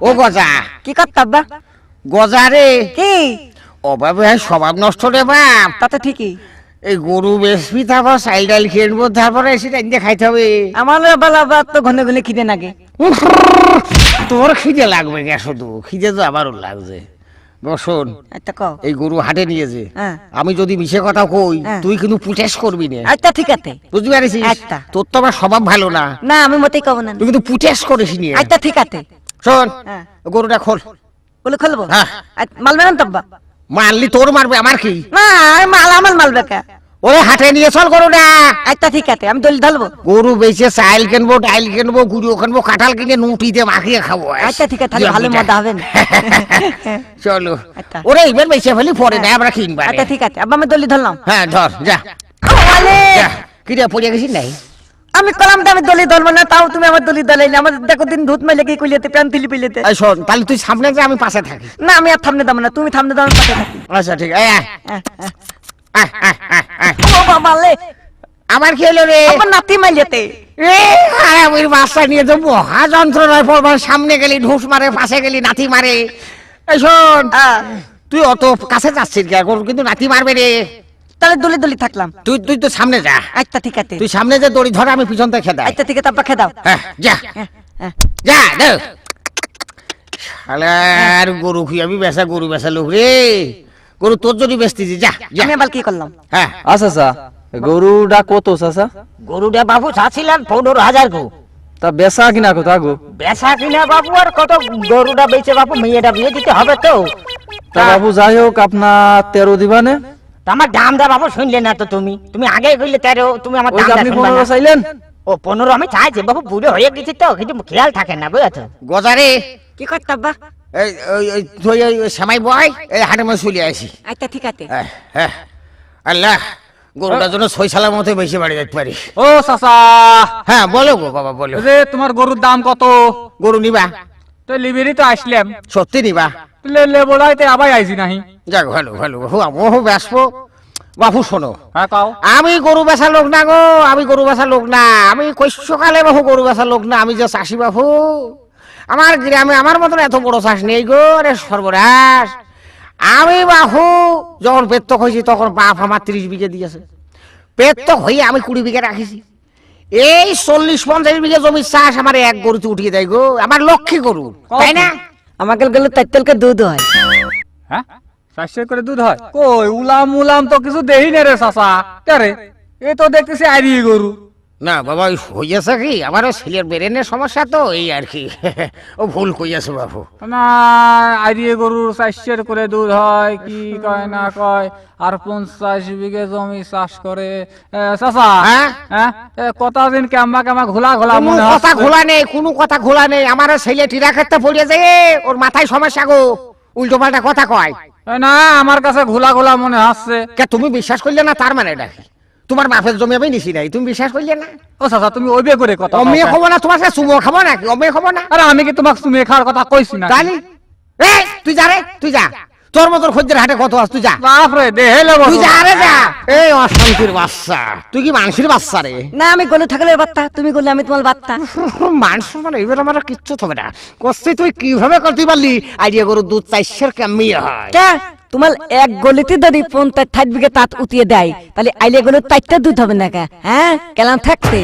ও গজা কি করতাব্বা? গজা রে কি অভাবে স্বভাব নষ্ট রে বাপ। তা তো ঠিকই। এই গরু বেশবি, তারপর চাইল ডাইল খেলবো, তারপরে এসে টাইম খাইতে হবে। আমার বেলা তো ঘনে ঘনে খিদে নাগে। তোর খিদে লাগবে কে? শুধু খিদে তো আমারও লাগছে। শোন, আচ্ছা কও। এই গরু হাটে নিয়েছে, হ্যাঁ। আমি যদি মিশে কথা কই হ্যাঁ। তুই কিন্তু পুটেশ করবি না। আচ্ছা ঠিক আছে। বুঝতে পারিস? আচ্ছা। তোর তো আমার স্বভাব ভালো না। না আমি মোটেই কব না। তুই কিন্তু পুটেশ করিস নি। আচ্ছা ঠিক আছে। শোন, হ্যাঁ। গরুটা খোল। বলে খুলবো? হ্যাঁ। মালবে না তাব্বা? মারলি তোর মারবে, আমার কি? না আমার মালবে কে? ওরে হাটে নিয়ে চল গরুটা। আচ্ছা ঠিক আছে, আমি দলি ধরবো। গরু বেচে চাইল কিনবো, ডাইল কিনবো, গুঁড়ো কিনবো, কাঁঠাল কিনে নুটিতে মাখিয়ে খাবো। আচ্ছা ঠিক আছে, তাহলে ভালো মজা হবে না। চলো। আচ্ছা। ওরে এইবার বেচে ফেলি, পরে না আমরা কিনবা। আচ্ছা ঠিক আছে, আব্বা আমি দলি ধরলাম। হ্যাঁ ধর, যা যা। কিরে পড়িয়া গেছিস নাই? আমি কলাম তো আমি দলি ধরবো না, তাও তুমি আমার দলি ধরাইলে। আমার দেখো দিন ধুত মাইলে কি কইলেতে প্যান তুলি পিলেতে। এই শোন, তাহলে তুই সামনে যা, আমি পাশে থাকি। না আমি আর থামনে দাম না, তুমি থামনে দাও, আমি পাশে থাকি। আচ্ছা ঠিক আছে। ও বাবা লে, আমার কি হলো রে? আমার নাতি মাইলেতে। আমি বাচ্চা নিয়ে তো মহা যন্ত্রণায় পড়বার। সামনে গেলি ঢুস মারে, পাশে গেলি নাতি মারে। এই শোন, তুই অত কাছে যাচ্ছিস কে? গরু কিন্তু নাতি মারবে রে। তাহলে দলি দলি থাকলাম। তুই তো সামনে যা। আচ্ছা ঠিক আছে। তুই সামনে যে দড়ি ধরে, আমি পিছন থেকে খেদা। আচ্ছা ঠিক আছে, আব্বা খেয়ে দাও। হ্যাঁ যা যা দে। শালার গরু কি আমি বেচা, গরু বেচা লোক রে। গরু তোর যদি বেচতেছি, যা যা। আমি আবার কি করলাম? হ্যাঁ আচ্ছা আচ্ছা, গরুটা কত চাচা? গরুটা বাবু চাচ্ছিলাম 15,000 গো। তা বেচা কিনা কথা গো? বেচা কিনা বাবু আর কত? গরুটা বেচে বাবু মেয়েটা বিয়ে দিতে হবে তো। তা বাবু যাই হোক, আপনার 13 দিবানে? তা আমার দামটা বাবু শুনলে না তো? তুমি আগে কইলে 13, তুমি আমার ওই যে দামটা আপনি শুনবা 15 না। চাইলেন। ও 15 আমি চাইছি বাবু, বুড়ো হয়ে গেছি তো, কিন্তু খেয়াল থাকে না, বুঝেছো? গজারে কি করতে আব্বা? তুই সেমাই বয়, এই হাটের মধ্যে চলে আসি। আচ্ছা ঠিক আছে। আল্লাহ, গরুটার জন্য ছয়সালার মতো বেশি বাড়ি যেতে পারি। ও চাচা, হ্যাঁ বলো গো বাবা, বলো। যে তোমার গরুর দাম কত? গরু নিবা? তো লিবিরি তো আসলাম, সত্যি নিবা? লে বলাইতে আবার আইছি নাহি। যাক ভালো ভালো বাবু, আমিও ব্যস্ত। বাবু শোনো, হ্যাঁ কাও। আমি গরু বেচা লোক না গো, আমি গরু বেচা লোক না। আমি কৈশকালে বাবু গরু বেচা লোক না। আমি যে চাষি বাবু, আমার গ্রামে আমার মতন এত বড় চাষ নেই গো রে, সর্বনাশ। আমি বাবু যখন পেত্তক হয়েছি, তখন বাপ আমার 30 বিঘে দিয়েছে। পেত্তক হয়ে আমি 20 বিঘে রাখিছি। এই 40-50 বিঘে জমির চাষ আমার এক গরুতে উঠিয়ে দেয় গো। আমার লক্ষ্মী গরু, তাই না? আমাকে গেলে তাইতেলকে দুধ হয়। হ্যাঁ 400 করে দুধ হয়? কই উলাম তো কিছু দেই না রে চাচা। কে রে? এই তো দেখতেছি আইরি গরু। না বাবা, হইয়াছে কি, আমার ছেলের ব্রেনের সমস্যা তো, এই আর কি। ও ভুল কইয়াছে বাবু। না আইরি গরুর 400 করে দুধ হয়, কি কয় না কয়। আর 50 বিঘে জমি চাষ করে চাচা। হ্যাঁ? হ্যাঁ কত দিন কেমা ঘোলা ঘোলা কোনো মনে কথা হচ্ছে। খোলা নেই, কোনো কথা খোলা নেই। আমার ছেলে টিরা ক্ষেত্রে পড়িয়ে যায়, ওর মাথায় সমস্যা গো, উল্টো পাল্টা কথা কয়। না আমার কাছে ঘোলা ঘোলা মনে হচ্ছে। কে তুমি বিশ্বাস করলে না? তার মানে এটা কি? তোমার বাপের জমি আমি নিছি নাই, তুমি বিশ্বাস করলে না? ও চাচা তুমি ওইবে করে কথা অমিয়ে কও। খাবো না, তোমার কাছে চুমো খাবো নাকি? অমিয়ে খাবো না? আরে আমি কি তোমাকে তুমি খাওয়ার কথা কইছি না? জানি। এই তুই যা রে, তুই যা। তোর মতন খদ্দের হাটে কত আস, তুই যা। বাপ রে দেহে লেবো। তুই যা রে যা। এই অশান্তির বাচ্চা, তুই কি মানুষের বাচ্চা রে? না আমি গলে থাকলে বাত্তা, তুমি গলে আমি তোমার বাত্তা। মানুষ মানে এবার আমার কিচ্ছু হবে না। কষ্ট তুই কিভাবে করতে পারলি? আইডিয়া গরুর দুধ 400 কেমনি হয়? কে তোমার এক গলিতে যদি 50-60 বিঘে তাঁত উঠিয়ে দেয়, তাহলে আইলে গলে 4টা দুধ হবে না কে? হ্যাঁ কেলাম থাকতে।